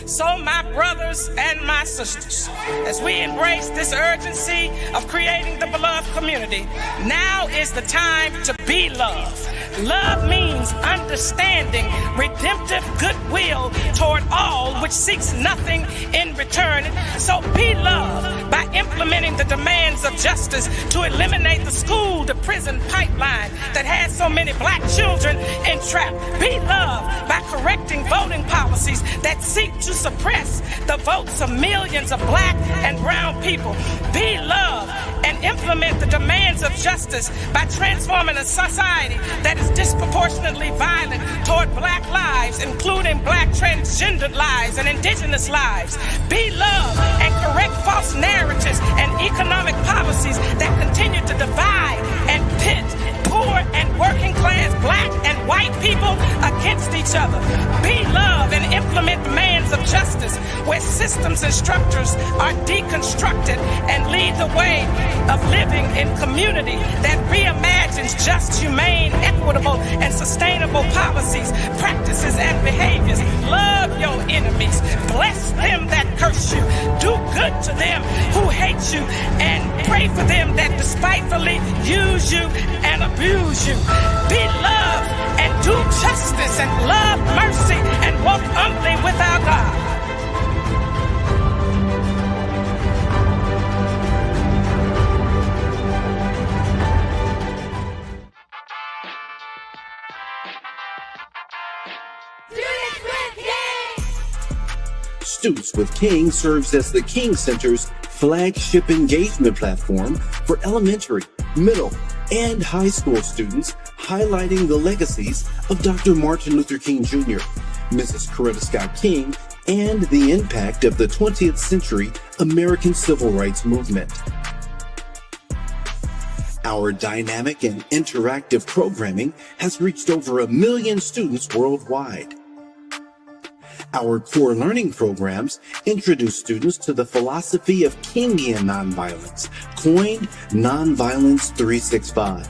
So, my brothers and my sisters, as we embrace this urgency of creating the beloved community, now is the time to be love. Love means understanding, redemptive goodwill toward all, which seeks nothing in return. So be love by implementing the demands of justice to eliminate the school to prison pipeline that has so many black children entrapped. Be love by correcting voting policies that seek to suppress the votes of millions of black and brown people. Be love and implement the demands of justice by transforming a society that is disproportionately violent toward black lives, including black transgendered lives and indigenous lives. Be love and correct false narratives and economic policies that continue to divide and pit poor and working class black and white people against each other. Be love and implement demands of justice where systems and structures are deconstructed and lead the way of living in community that reimagines just, humane, equitable, and sustainable policies, practices, and behaviors. Love your enemies. Bless them that curse you. Do good to them who hate you, and pray for them that despitefully use you and abuse you. Be love and do justice and love mercy and walk humbly with our God. Students with King serves as the King Center's flagship engagement platform for elementary, middle, and high school students, highlighting the legacies of Dr. Martin Luther King Jr., Mrs. Coretta Scott King, and the impact of the 20th century American Civil Rights Movement. Our dynamic and interactive programming has reached over 1 million students worldwide. Our core learning programs introduce students to the philosophy of Kingian nonviolence, coined Nonviolence 365,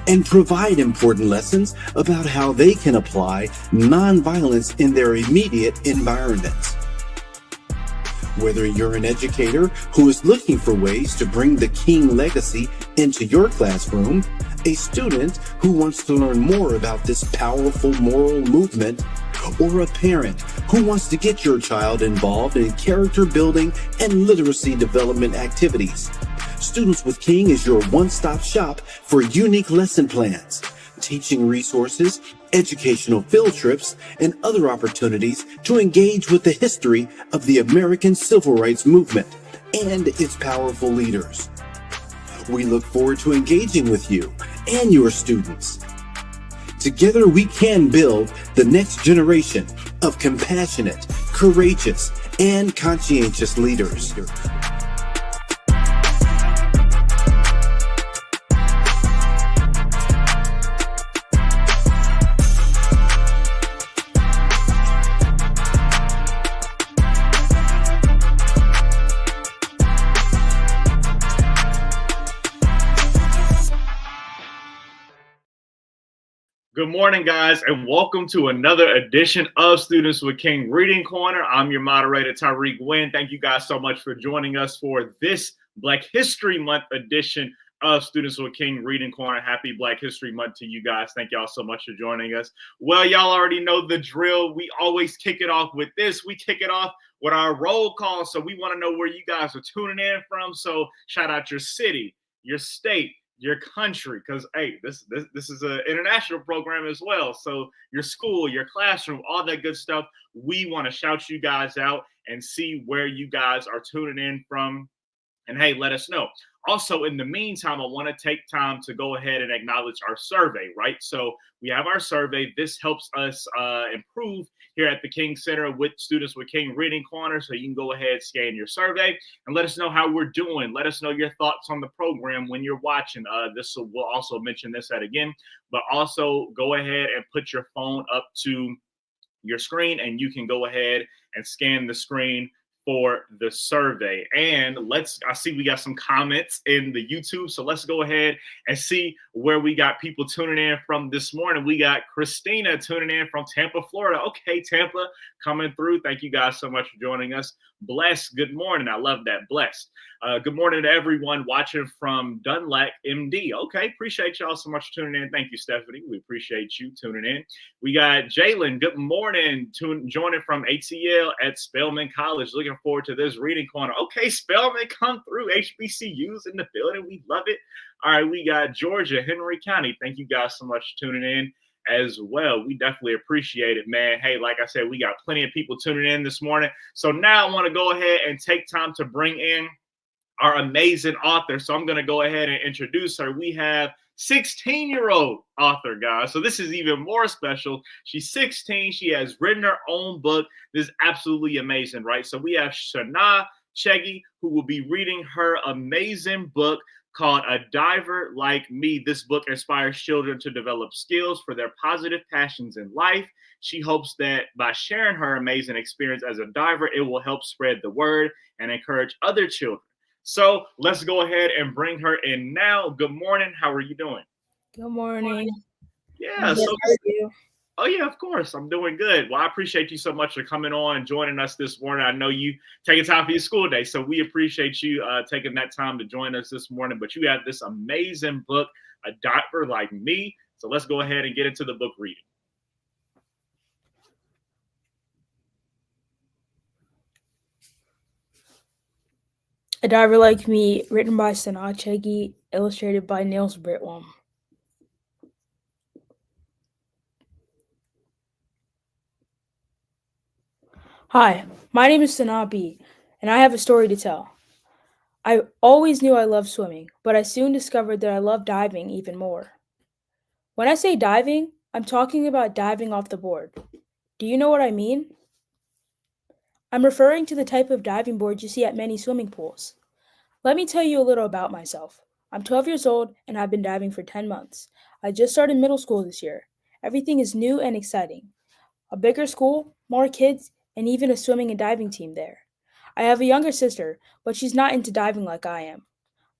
and provide important lessons about how they can apply nonviolence in their immediate environments. Whether you're an educator who is looking for ways to bring the King legacy into your classroom, a student who wants to learn more about this powerful moral movement, or a parent who wants to get your child involved in character building and literacy development activities, Students with King is your one-stop shop for unique lesson plans, teaching resources, educational field trips, and other opportunities to engage with the history of the American Civil Rights Movement and its powerful leaders. We look forward to engaging with you and your students. Together we can build the next generation of compassionate, courageous, and conscientious leaders. Good morning, guys, and welcome to another edition of Students with King Reading Corner. I'm your moderator, Tyreek Wynn. Thank you guys so much for joining us for this Black History Month edition of Students with King Reading Corner. Happy Black History Month to you guys. Thank y'all so much for joining us. Well, y'all already know the drill. We always kick it off with this. We kick it off with our roll call. So we want to know where you guys are tuning in from. So shout out your city, your state, your country, because hey, this is an international program as well. So your school, your classroom, all that good stuff. We want to shout you guys out and see where you guys are tuning in from. And hey, let us know. Also, in the meantime, I want to take time to go ahead and acknowledge our survey, right? So we have our survey. This helps us improve here at the King Center with Students with King Reading Corner. So you can go ahead, scan your survey, and let us know how we're doing. Let us know your thoughts on the program when you're watching. We'll also mention this again, but also go ahead and put your phone up to your screen, and you can go ahead and scan the screen for the survey. And I see we got some comments in the YouTube. So let's go ahead and see where we got people tuning in from this morning. We got Christina tuning in from Tampa, Florida. Okay, Tampa coming through. Thank you guys so much for joining us. Blessed, good morning. I love that. Blessed. Good morning to everyone watching from Dunlap, MD. Okay, appreciate y'all so much for tuning in. Thank you, Stephanie. We appreciate you tuning in. We got Jalen. Good morning. Joining from ATL at Spelman College. Looking forward to this reading corner. Okay, Spelman, come through. HBCUs in the building. We love it. All right, we got Georgia, Henry County. Thank you guys so much for tuning in as well. We definitely appreciate it, man. Hey, like I said, we got plenty of people tuning in this morning. So now I want to go ahead and take time to bring in our amazing author. So I'm going to go ahead and introduce her. We have 16-year-old author, guys. So this is even more special. She's 16. She has written her own book. This is absolutely amazing, right? So we have Sanaa Chege, who will be reading her amazing book called A Diver Like Me. This book inspires children to develop skills for their positive passions in life. She hopes that by sharing her amazing experience as a diver, it will help spread the word and encourage other children. So let's go ahead and bring her in now. Good morning. How are you doing? Good morning. Yeah. So, how are you? Oh, yeah, of course. I'm doing good. Well, I appreciate you so much for coming on and joining us this morning. I know you taking time for your school day, so we appreciate you taking that time to join us this morning. But you have this amazing book, A Diver Like Me. So let's go ahead and get into the book reading. A Diver Like Me, written by Sanaa Chege, illustrated by Niels Britwam. Hi, my name is Sanaa B, and I have a story to tell. I always knew I loved swimming, but I soon discovered that I love diving even more. When I say diving, I'm talking about diving off the board. Do you know what I mean? I'm referring to the type of diving board you see at many swimming pools. Let me tell you a little about myself. I'm 12 years old and I've been diving for 10 months. I just started middle school this year. Everything is new and exciting. A bigger school, more kids, and even a swimming and diving team there. I have a younger sister, but she's not into diving like I am.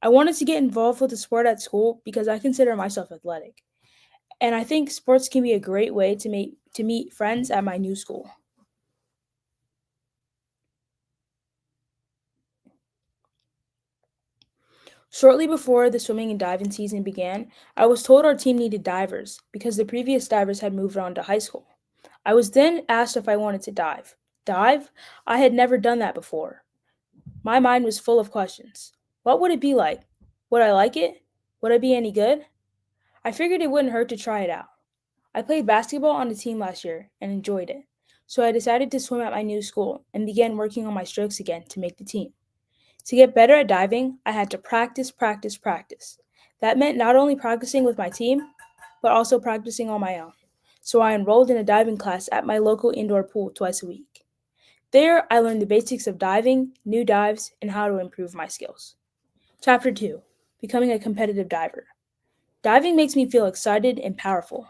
I wanted to get involved with the sport at school because I consider myself athletic. And I think sports can be a great way to meet friends at my new school. Shortly before the swimming and diving season began, I was told our team needed divers because the previous divers had moved on to high school. I was then asked if I wanted to dive. Dive? I had never done that before. My mind was full of questions. What would it be like? Would I like it? Would I be any good? I figured it wouldn't hurt to try it out. I played basketball on a team last year and enjoyed it, so I decided to swim at my new school and began working on my strokes again to make the team. To get better at diving, I had to practice, practice, practice. That meant not only practicing with my team, but also practicing on my own. So I enrolled in a diving class at my local indoor pool twice a week. There, I learned the basics of diving, new dives, and how to improve my skills. Chapter 2: Becoming a Competitive Diver. Diving makes me feel excited and powerful.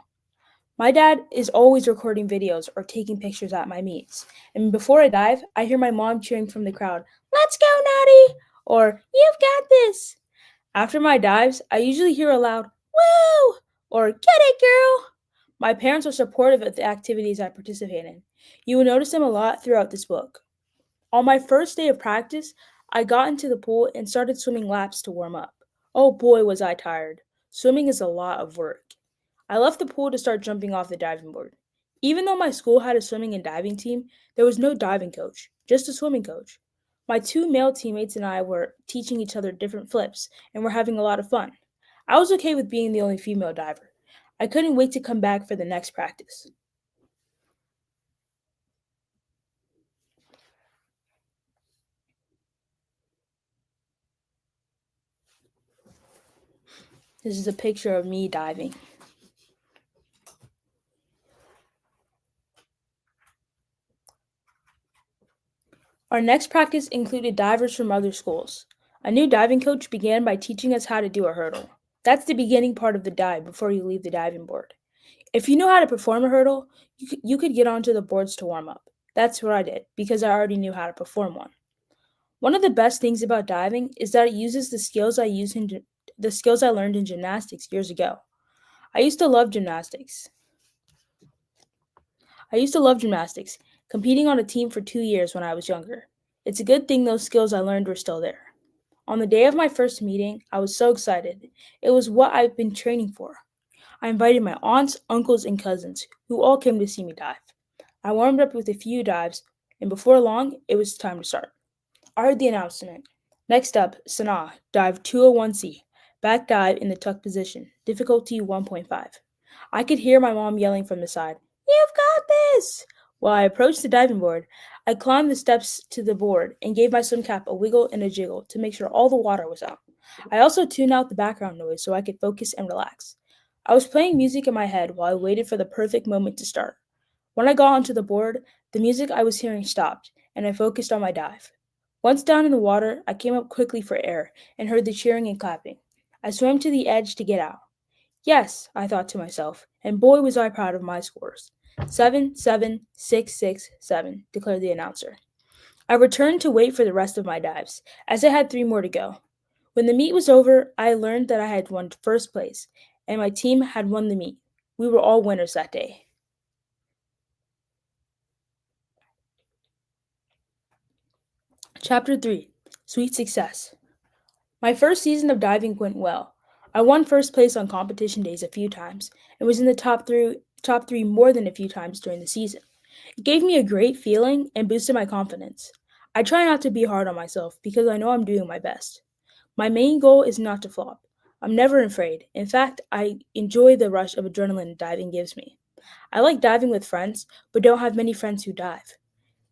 My dad is always recording videos or taking pictures at my meets, and before I dive, I hear my mom cheering from the crowd, "Let's go, Natty!" or "You've got this!" After my dives, I usually hear a loud, "Woo!" or "Get it, girl!" My parents are supportive of the activities I participate in. You will notice them a lot throughout this book. On my first day of practice, I got into the pool and started swimming laps to warm up. Oh boy, was I tired. Swimming is a lot of work. I left the pool to start jumping off the diving board. Even though my school had a swimming and diving team, there was no diving coach, just a swimming coach. My two male teammates and I were teaching each other different flips and were having a lot of fun. I was okay with being the only female diver. I couldn't wait to come back for the next practice. This is a picture of me diving. Our next practice included divers from other schools. A new diving coach began by teaching us how to do a hurdle. That's the beginning part of the dive before you leave the diving board. If you know how to perform a hurdle, you could get onto the boards to warm up. That's what I did because I already knew how to perform one. One of the best things about diving is that it uses the skills I learned in gymnastics years ago. I used to love gymnastics. I used to love gymnastics, competing on a team for 2 years when I was younger. It's a good thing those skills I learned were still there. On the day of my first meeting, I was so excited. It was what I've been training for. I invited my aunts, uncles, and cousins, who all came to see me dive. I warmed up with a few dives, and before long, it was time to start. I heard the announcement. Next up, Sanaa, dive 201C, back dive in the tuck position, difficulty 1.5. I could hear my mom yelling from the side, "You've got this!" While I approached the diving board, I climbed the steps to the board and gave my swim cap a wiggle and a jiggle to make sure all the water was out. I also tuned out the background noise so I could focus and relax. I was playing music in my head while I waited for the perfect moment to start. When I got onto the board, the music I was hearing stopped, and I focused on my dive. Once down in the water, I came up quickly for air and heard the cheering and clapping. I swam to the edge to get out. Yes, I thought to myself, and boy was I proud of my scores. 7, 7, 6, 6, 7, declared the announcer. I returned to wait for the rest of my dives, as I had 3 more to go. When the meet was over, I learned that I had won first place, and my team had won the meet. We were all winners that day. Chapter 3, Sweet Success. My first season of diving went well. I won first place on competition days a few times and was in the top three more than a few times during the season. It gave me a great feeling and boosted my confidence. I try not to be hard on myself because I know I'm doing my best. My main goal is not to flop. I'm never afraid. In fact, I enjoy the rush of adrenaline diving gives me. I like diving with friends, but don't have many friends who dive.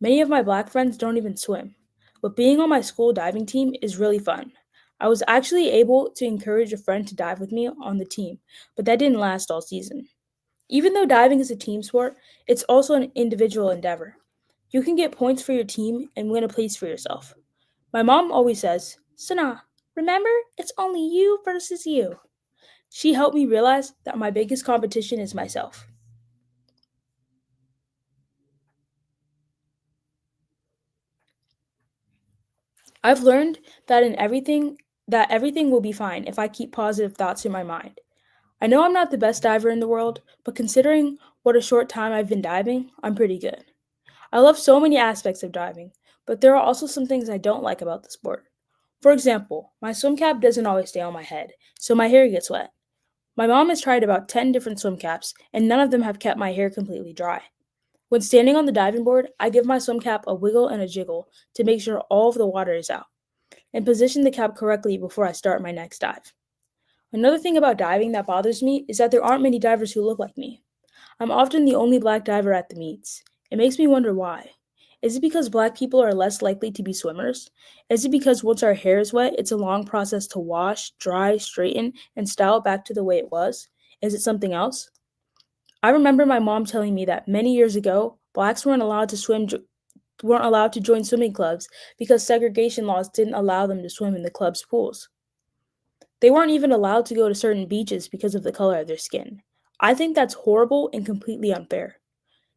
Many of my black friends don't even swim. But being on my school diving team is really fun. I was actually able to encourage a friend to dive with me on the team, but that didn't last all season. Even though diving is a team sport, it's also an individual endeavor. You can get points for your team and win a place for yourself. My mom always says, "Sana, remember, it's only you versus you." She helped me realize that my biggest competition is myself. I've learned that everything will be fine if I keep positive thoughts in my mind. I know I'm not the best diver in the world, but considering what a short time I've been diving, I'm pretty good. I love so many aspects of diving, but there are also some things I don't like about the sport. For example, my swim cap doesn't always stay on my head, so my hair gets wet. My mom has tried about 10 different swim caps, and none of them have kept my hair completely dry. When standing on the diving board, I give my swim cap a wiggle and a jiggle to make sure all of the water is out, and position the cap correctly before I start my next dive. Another thing about diving that bothers me is that there aren't many divers who look like me. I'm often the only black diver at the meets. It makes me wonder why. Is it because black people are less likely to be swimmers? Is it because once our hair is wet, it's a long process to wash, dry, straighten, and style it back to the way it was? Is it something else? I remember my mom telling me that many years ago, blacks weren't allowed to join swimming clubs because segregation laws didn't allow them to swim in the club's pools. They weren't even allowed to go to certain beaches because of the color of their skin. I think that's horrible and completely unfair.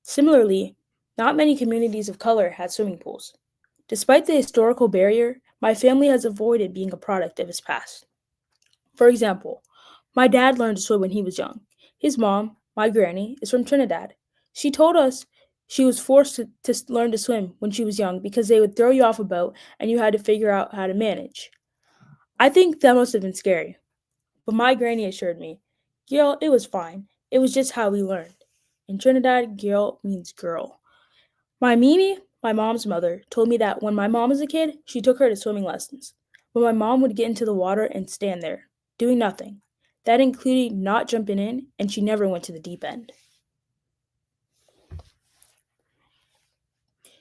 Similarly, not many communities of color had swimming pools. Despite the historical barrier, my family has avoided being a product of its past. For example, my dad learned to swim when he was young. His mom, my granny, is from Trinidad. She told us she was forced to learn to swim when she was young because they would throw you off a boat and you had to figure out how to manage. I think that must have been scary. But my granny assured me, "Girl, it was fine. It was just how we learned." In Trinidad, girl means girl. My Mimi, my mom's mother, told me that when my mom was a kid, she took her to swimming lessons. But my mom would get into the water and stand there, doing nothing. That included not jumping in, and she never went to the deep end.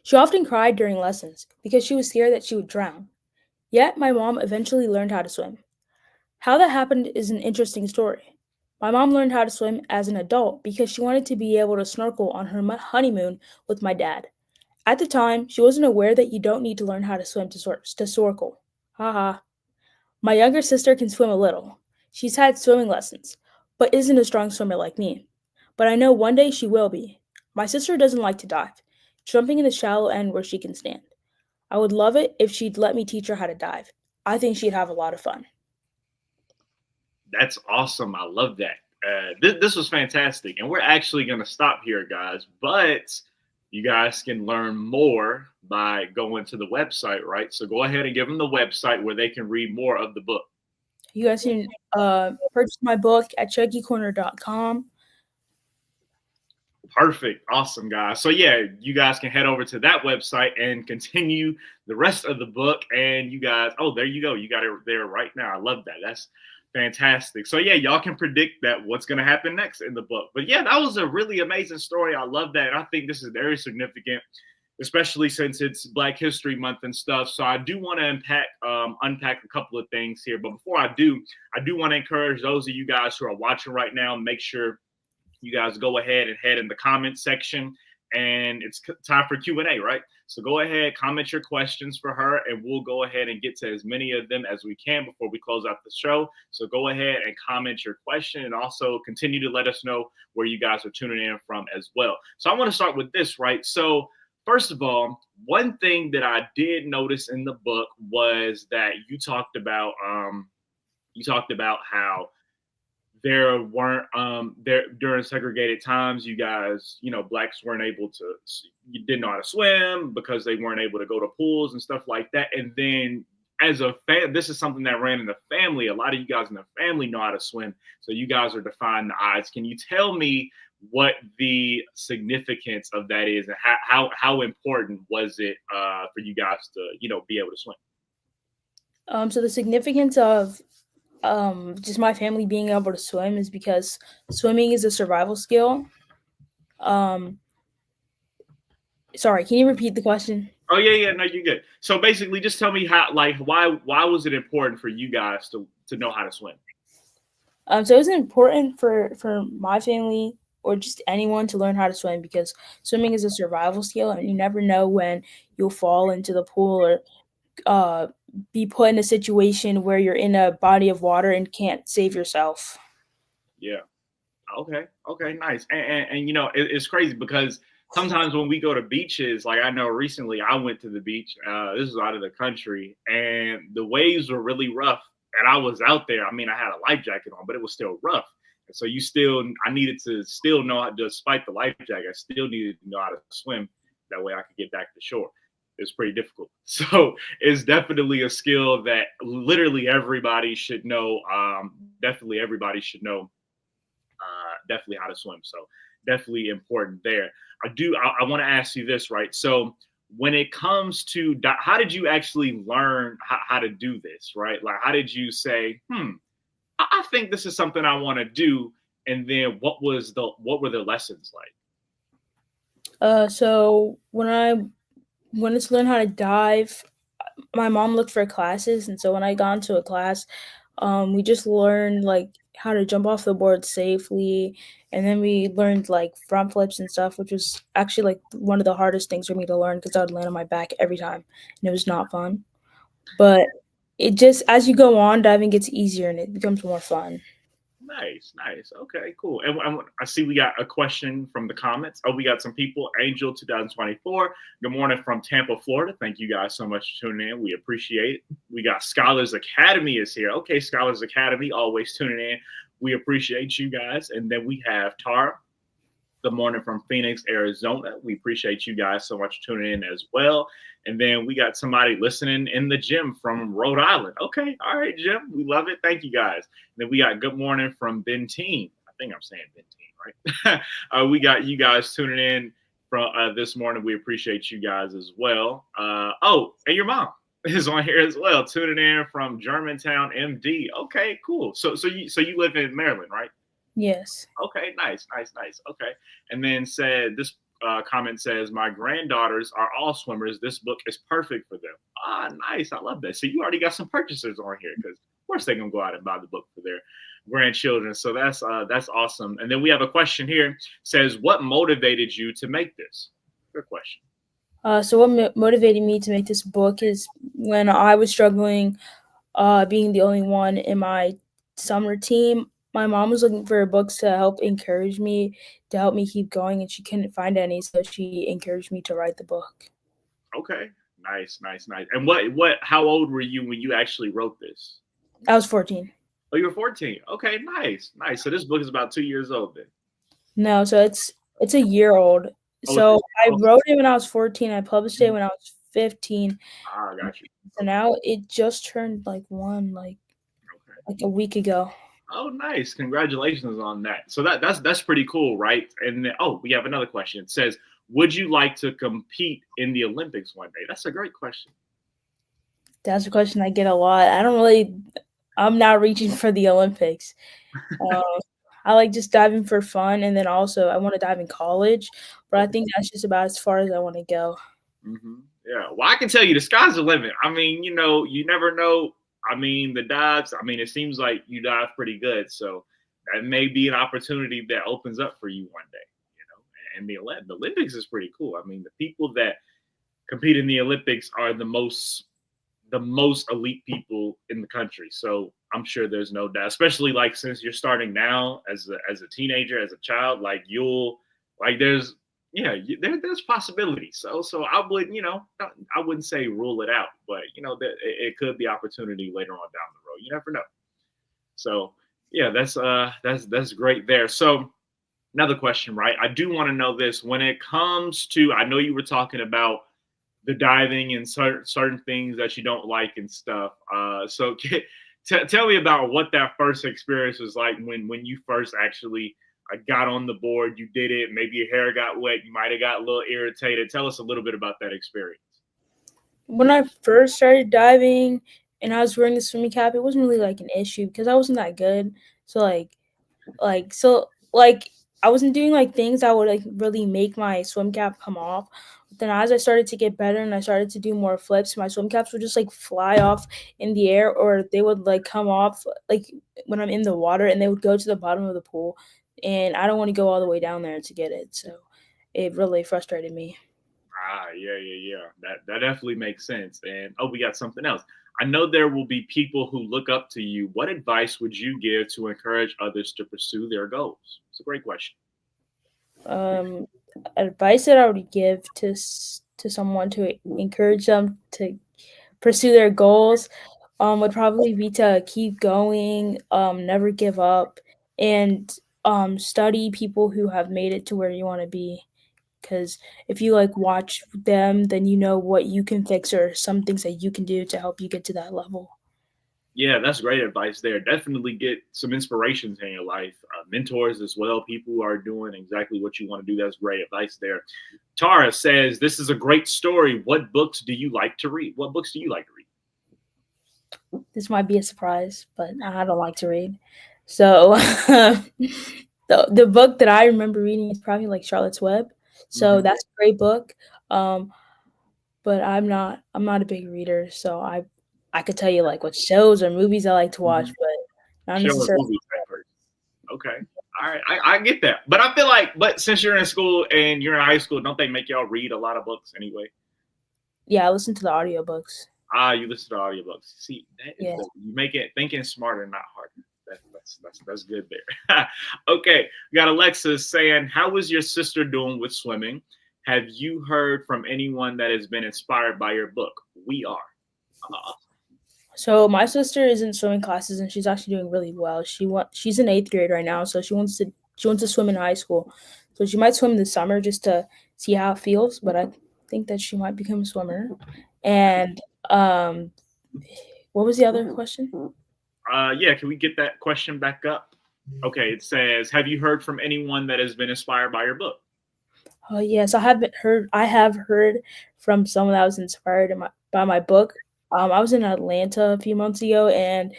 She often cried during lessons because she was scared that she would drown. Yet my mom eventually learned how to swim. How that happened is an interesting story. My mom learned how to swim as an adult because she wanted to be able to snorkel on her honeymoon with my dad. At the time, she wasn't aware that you don't need to learn how to swim to snorkel. Haha. My younger sister can swim a little. She's had swimming lessons, but isn't a strong swimmer like me. But I know one day she will be. My sister doesn't like to dive, jumping in the shallow end where she can stand. I would love it if she'd let me teach her how to dive. I think she'd have a lot of fun. That's awesome. I love that. This was fantastic. And we're actually going to stop here, guys. But you guys can learn more by going to the website, right? So go ahead and give them the website where they can read more of the book. You guys can purchase my book at chuckycorner.com. Perfect. Awesome, guys. So yeah, you guys can head over to that website and continue the rest of the book. And you guys, oh, there you go. You got it there right now. I love that. That's fantastic. So yeah, y'all can predict that what's going to happen next in the book. But yeah, that was a really amazing story. I love that. I think this is very significant, especially since it's Black History Month and stuff. So I do want to unpack a couple of things here. But before I do want to encourage those of you guys who are watching right now, make sure you guys go ahead and head in the comment section, and it's time for Q&A, right? So go ahead, comment your questions for her, and we'll go ahead and get to as many of them as we can before we close out the show. So go ahead and comment your question, and also continue to let us know where you guys are tuning in from as well. So I want to start with this, right? So first of all, one thing that I did notice in the book was that you talked about how there weren't there during segregated times, you guys, blacks weren't able to, you didn't know how to swim because they weren't able to go to pools and stuff like that. And then as a this is something that ran in the family. A lot of you guys in the family know how to swim, so you guys are defying the odds. Can you tell me what the significance of that is, and how important was it for you guys to be able to swim? So the significance of just my family being able to swim is because swimming is a survival skill. Sorry, can you repeat the question? Oh yeah, no, you're good. So basically, just tell me why was it important for you guys to know how to swim? So it was important for my family or just anyone to learn how to swim because swimming is a survival skill, and you never know when you'll fall into the pool or be put in a situation where you're in a body of water and can't save yourself. Yeah. Okay, nice. And it's crazy because sometimes when we go to beaches, like I know recently I went to the beach, this is out of the country, and the waves were really rough, and I was out there. I mean, I had a life jacket on, but it was still rough. And so I needed to still know how, despite the life jacket, I still needed to know how to swim. That way I could get back to shore. It's pretty difficult. So it's definitely a skill that literally everybody should know. Definitely everybody should know definitely how to swim. So definitely important there. I want to ask you this, right? So when it comes to how did you actually learn how to do this, right? Like, how did you say, I think this is something I want to do? And then what were the lessons like? So when I wanted to learn how to dive, my mom looked for classes, and so when I got into a class, we just learned like how to jump off the board safely, and then we learned like front flips and stuff, which was actually like one of the hardest things for me to learn because I would land on my back every time, and it was not fun. But it just, as you go on, diving gets easier and it becomes more fun. Nice. Okay, cool. And I see we got a question from the comments. Oh, we got some people. Angel 2024. Good morning from Tampa, Florida. Thank you guys so much for tuning in. We appreciate it. We got Scholars Academy is here. Okay, Scholars Academy, always tuning in. We appreciate you guys. And then we have Tara. Good morning from Phoenix, Arizona. We appreciate you guys so much tuning in as well. And then we got somebody listening in the gym from Rhode Island. Okay. All right, Jim. We love it. Thank you guys. And then we got good morning from Benteen. I think I'm saying Benteen, right? We got you guys tuning in from this morning. We appreciate you guys as well. And your mom is on here as well, tuning in from Germantown, MD. Okay, cool. So you live in Maryland, right? Yes. Okay, nice. Okay. And then this comment says, my granddaughters are all swimmers. This book is perfect for them. Nice. I love that. So you already got some purchasers on here because of course they're going to go out and buy the book for their grandchildren. So that's awesome. And then we have a question here. Says, what motivated you to make this? Good question. So what motivated me to make this book is when I was struggling being the only one in my summer team. My mom was looking for books to help encourage me, to help me keep going, and she couldn't find any, so she encouraged me to write the book. Okay, Nice, nice, nice. And how old were you when you actually wrote this? I was 14. Oh, you were 14. Okay, nice, nice. So this book is about 2 years old then. No, so it's a year old. Oh, So I oh, wrote it when I was 14. I published it when I was 15. I got you. So now it just turned like Okay. like a week ago. Oh, nice. Congratulations on that. So that's pretty cool, right? And then, we have another question. It says, would you like to compete in the Olympics one day? That's a great question. That's a question I get a lot. I'm not reaching for the Olympics. I like just diving for fun, and then also I want to dive in college, but I think that's just about as far as I want to go. Yeah. Well, I can tell you the sky's the limit. I mean, you never know. I mean, the dives, it seems like you dive pretty good. So that may be an opportunity that opens up for you one day, and the Olympics is pretty cool. I mean, the people that compete in the Olympics are the most elite people in the country. So I'm sure there's no doubt, especially like since you're starting now as a teenager, as a child, like there's possibilities. So I wouldn't say rule it out, but that it could be opportunity later on down the road. You never know. So yeah, that's great there. So another question, right? I do want to know this when it comes to, I know you were talking about the diving and certain things that you don't like and stuff. So tell me about what that first experience was like when you first actually got on the board. You did it. Maybe your hair got wet. You might have got a little irritated. Tell us a little bit about that experience. When I first started diving and I was wearing the swimming cap, it wasn't really like an issue because I wasn't that good. So I wasn't doing like things that would like really make my swim cap come off. But then as I started to get better and I started to do more flips, my swim caps would just like fly off in the air, or they would like come off like when I'm in the water, and they would go to the bottom of the pool, and I don't want to go all the way down there to get it. So it really frustrated me. Yeah. That definitely makes sense. And we got something else. I know there will be people who look up to you. What advice would you give to encourage others to pursue their goals? It's a great question. Advice that I would give to someone to encourage them to pursue their goals would probably be to keep going, never give up, and study people who have made it to where you want to be. Because if you like watch them, then you know what you can fix or some things that you can do to help you get to that level. Yeah, that's great advice there. Definitely get some inspirations in your life, mentors as well, people who are doing exactly what you want to do. That's great advice there. Tara says, this is a great story. What books do you like to read? What books do you like to read? This might be a surprise, but I don't like to read. So the book that I remember reading is probably like Charlotte's Web. So that's a great book. But I'm not a big reader, so I could tell you like what shows or movies I like to watch, but not necessarily. Okay. All right. I get that. But I feel like, since you're in school and you're in high school, don't they make y'all read a lot of books anyway? Yeah, I listen to the audiobooks. You listen to audiobooks. See, you make it thinking smarter, not harder. That's good there. Okay. We got Alexis saying, how is your sister doing with swimming? Have you heard from anyone that has been inspired by your book? We are. So my sister is in swimming classes and she's actually doing really well. She's in 8th grade right now, so she wants to swim in high school. So she might swim this summer just to see how it feels, but I think that she might become a swimmer. And what was the other question? Yeah, can we get that question back up? Okay, it says, have you heard from anyone that has been inspired by your book? Yes, I have heard from someone that was inspired by my book. I was in Atlanta a few months ago, and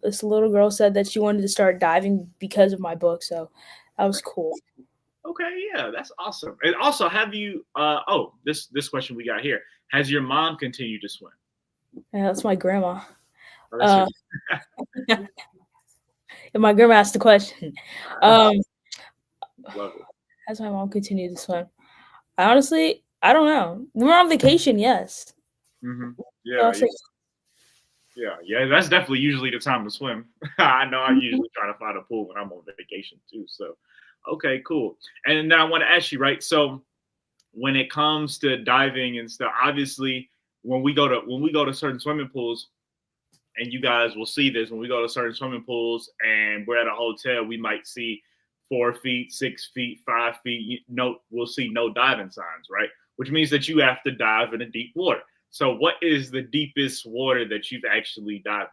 this little girl said that she wanted to start diving because of my book. So that was cool. Okay, yeah, that's awesome. And also, have you? This question we got here: has your mom continued to swim? Yeah, that's my grandma. Oh, and my grandma asked the question. Love it. Has my mom continued to swim? I don't know. When we're on vacation, yes. Yeah, yeah. That's definitely usually the time to swim. I know I usually try to find a pool when I'm on vacation too. So, okay, cool. And now I want to ask you, right? So, when it comes to diving and stuff, obviously when we go to certain swimming pools, and you guys will see this when we go to certain swimming pools and we're at a hotel, we might see 4 feet, 6 feet, 5 feet. We'll see no diving signs, right? Which means that you have to dive in a deep water. So, what is the deepest water that you've actually dived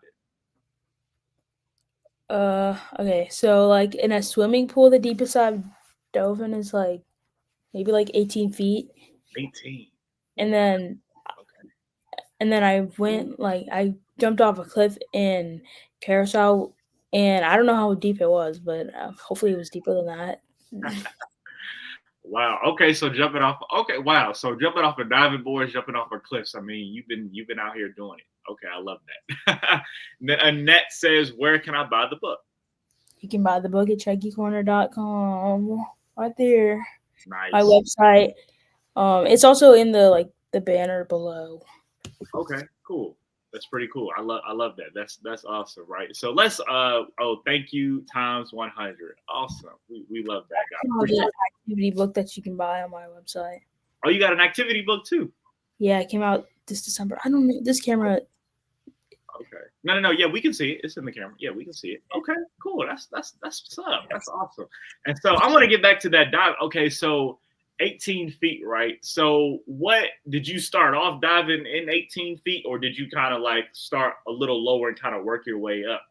Okay, so like in a swimming pool, the deepest I've dove in is like maybe like 18 feet. in? 18. And then Okay. I jumped off a cliff in Carousel, and I don't know how deep it was, but hopefully it was deeper than that. Wow. Okay. So jumping off. Okay. Wow. So jumping off of diving boards, jumping off of cliffs. I mean, you've been out here doing it. Okay. I love that. Then Annette says, "Where can I buy the book?" You can buy the book at ChegeCorner.com right there. Nice. My website. It's also in the banner below. Okay. Cool. That's pretty cool. I love that. That's awesome, right? So let's thank you times 100. Awesome. We love that, guys. There's an activity book that you can buy on my website. Oh, you got an activity book too? Yeah, it came out this December. I don't know this camera. Okay. No. Yeah, we can see it. It's in the camera. Yeah, we can see it. Okay, cool. That's what's up. That's awesome. And so I want to get back to that dive. Okay, so 18 feet, right? So what did you start off diving in 18 feet, or did you kind of like start a little lower and kind of work your way up?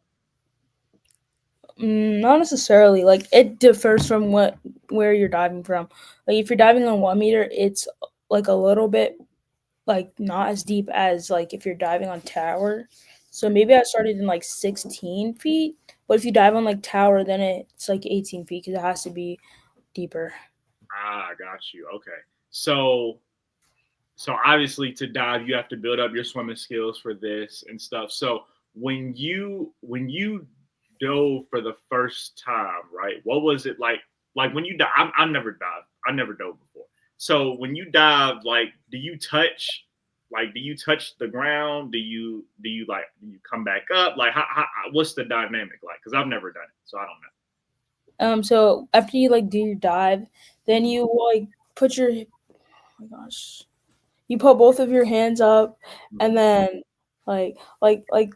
Not necessarily. Like it differs from where you're diving from. Like if you're diving on 1 meter, it's like a little bit like not as deep as like if you're diving on tower. So maybe I started in like 16 feet, but if you dive on like tower, then it's like 18 feet because it has to be deeper. Ah, got you. Okay. So obviously to dive, you have to build up your swimming skills for this and stuff. So when you dove for the first time, right? What was it like? Like when you dive, I never dived. I never dove before. So when you dive, like, do you touch the ground? Do you come back up? Like, how what's the dynamic like? Because I've never done it, so I don't know. So after you like do your dive, then you like put your, oh my gosh, you put both of your hands up, and then like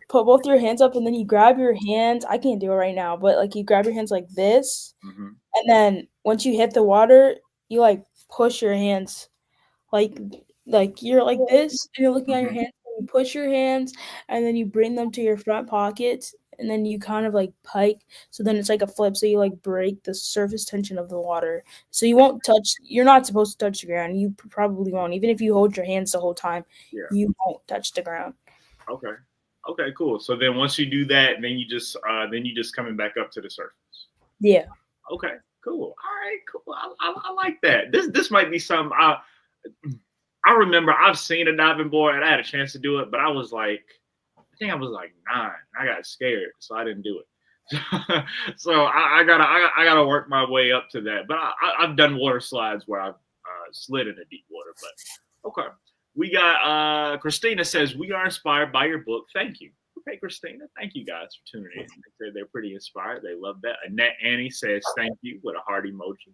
put both your hands up, and then you grab your hands. I can't do it right now, but like you grab your hands like this, and then once you hit the water, you like push your hands like you're like this, and you're looking at your hands. And you push your hands, and then you bring them to your front pockets, and then you kind of like pike. So then it's like a flip. So you like break the surface tension of the water. So you won't touch. You're not supposed to touch the ground. You probably won't. Even if you hold your hands the whole time, you won't touch the ground. Okay. Okay, cool. So then once you do that, then you just coming back up to the surface. Yeah. Okay, cool. All right, cool. I like that. This might be something I remember I've seen a diving board and I had a chance to do it, but I think I was like 9. I got scared, so I didn't do it. So I gotta work my way up to that. But I've done water slides where I've slid in the deep water. But okay, we got Christina says we are inspired by your book. Thank you. Okay, Christina, thank you guys for tuning in. They're pretty inspired. They love that. Annette Annie says thank you with a heart emoji.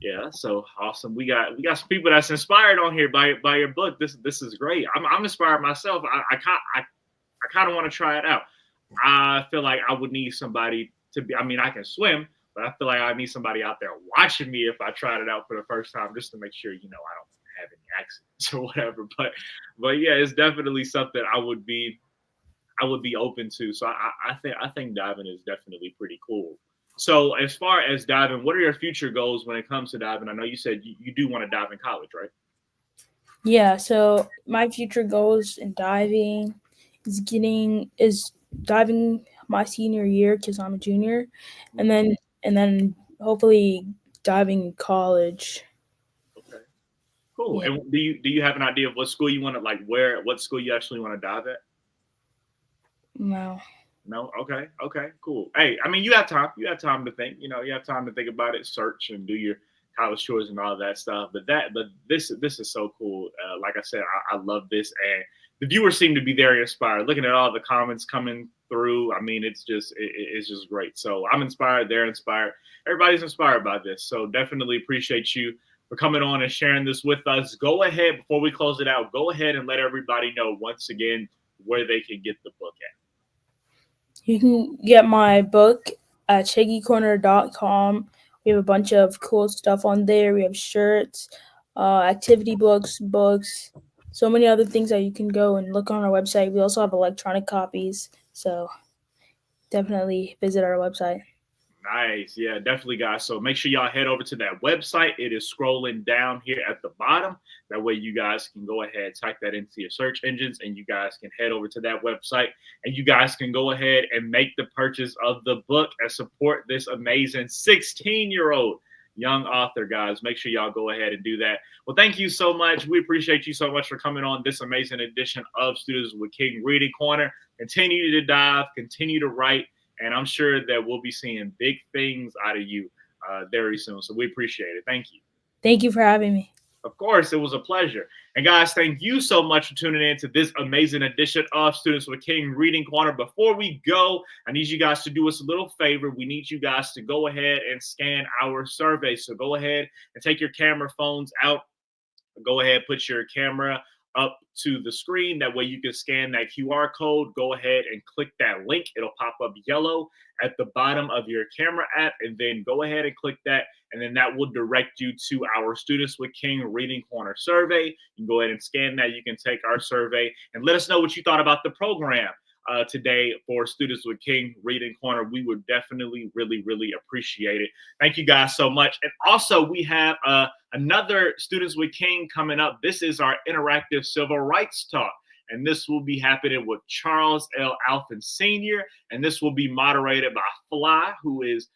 Yeah, so awesome. We got some people that's inspired on here by your book. This is great. I'm inspired myself. I kind of want to try it out. I feel like I would need somebody to be. I mean, I can swim, but I feel like I need somebody out there watching me if I tried it out for the first time, just to make sure I don't have any accidents or whatever. But yeah, it's definitely something I would be open to. So I think diving is definitely pretty cool. So as far as diving, what are your future goals when it comes to diving? I know you said you do want to dive in college, right? Yeah, so my future goals in diving is diving my senior year because I'm a junior, and then hopefully diving in college. Okay, cool. Yeah. And do you have an idea of what school you want to what school you actually want to dive at? No. No. Okay. Cool. Hey, I mean, you have time. You have time to think. You have time to think about it, search, and do your college tours and all that stuff. But this is so cool. Like I said, I love this, and the viewers seem to be very inspired. Looking at all the comments coming through, I mean, it's just great. So I'm inspired. They're inspired. Everybody's inspired by this. So definitely appreciate you for coming on and sharing this with us. Go ahead, before we close it out, go ahead and let everybody know once again where they can get the book at. You can get my book at chegecorner.com. We have a bunch of cool stuff on there. We have shirts, activity books, so many other things that you can go and look on our website. We also have electronic copies, so definitely visit our website. Nice. Yeah, definitely, guys. So make sure y'all head over to that website. It is scrolling down here at the bottom. That way you guys can go ahead, type that into your search engines, and you guys can head over to that website, and you guys can go ahead and make the purchase of the book and support this amazing 16-year-old young author, guys. Make sure y'all go ahead and do that. Well, thank you so much. We appreciate you so much for coming on this amazing edition of Students with King Reading Corner. Continue to dive, continue to write, and I'm sure that we'll be seeing big things out of you very soon. So we appreciate it. Thank you. Thank you for having me. Of course, it was a pleasure. And guys, thank you so much for tuning in to this amazing edition of Students with King Reading Corner. Before we go, I need you guys to do us a little favor. We need you guys to go ahead and scan our survey. So go ahead and take your camera phones out. Go ahead, put your camera up to the screen. That way you can scan that QR code. Go ahead and click that link. It'll pop up yellow at the bottom of your camera app, and then go ahead and click that, and then that will direct you to our Students with King Reading Corner survey. You can go ahead and scan that. You can take our survey and let us know what you thought about the program today for Students with King Reading Corner. We would definitely really appreciate it. Thank you guys so much. And also, we have another Students with King coming up. This is our interactive civil rights talk, and this will be happening with Charles L. Alphen Sr., and this will be moderated by Fly, who is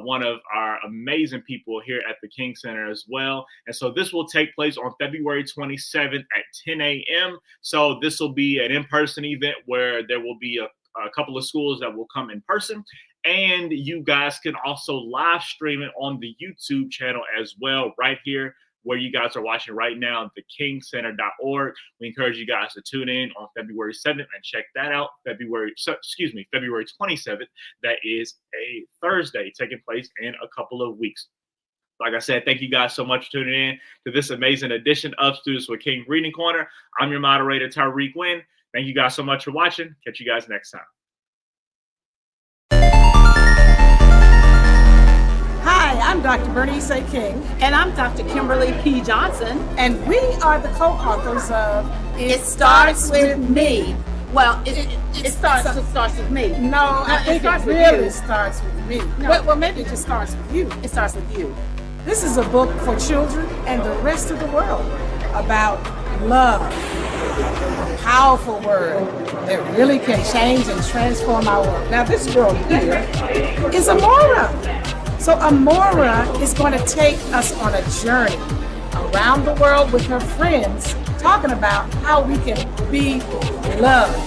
one of our amazing people here at the King Center as well. And so this will take place on February 27th at 10 a.m. So this will be an in-person event where there will be a couple of schools that will come in person. And you guys can also live stream it on the YouTube channel as well, right here where you guys are watching right now, thekingcenter.org. We encourage you guys to tune in on February 7th and check that out. February 27th. That is a Thursday, taking place in a couple of weeks. Like I said, thank you guys so much for tuning in to this amazing edition of Students with King Reading Corner. I'm your moderator, Tyreek Wynn. Thank you guys so much for watching. Catch you guys next time. Hi, I'm Dr. Bernice A. King. And I'm Dr. Kimberly P. Johnson. And we are the co-authors of It Starts With Me. Well, it starts with me. No, I think it really starts with me. No. Well, maybe it just starts with you. It starts with you. This is a book for children and the rest of the world about love. A powerful word that really can change and transform our world. Now, this girl here is Amora. So Amora is going to take us on a journey around the world with her friends, talking about how we can be loved.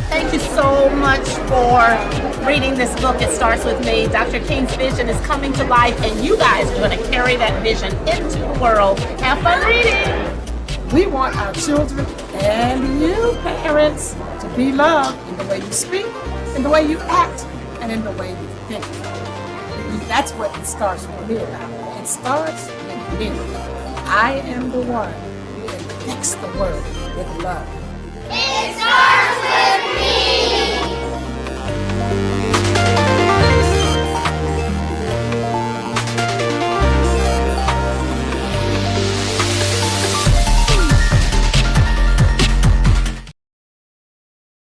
Thank you so much for reading this book. It Starts With Me. Dr. King's vision is coming to life, and you guys are going to carry that vision into the world. Have fun reading. We want our children and you parents to be loved in the way you speak, in the way you act, and in the way you think. That's what it starts with me about. It starts with me. I am the one who infects the world with love. It starts with me.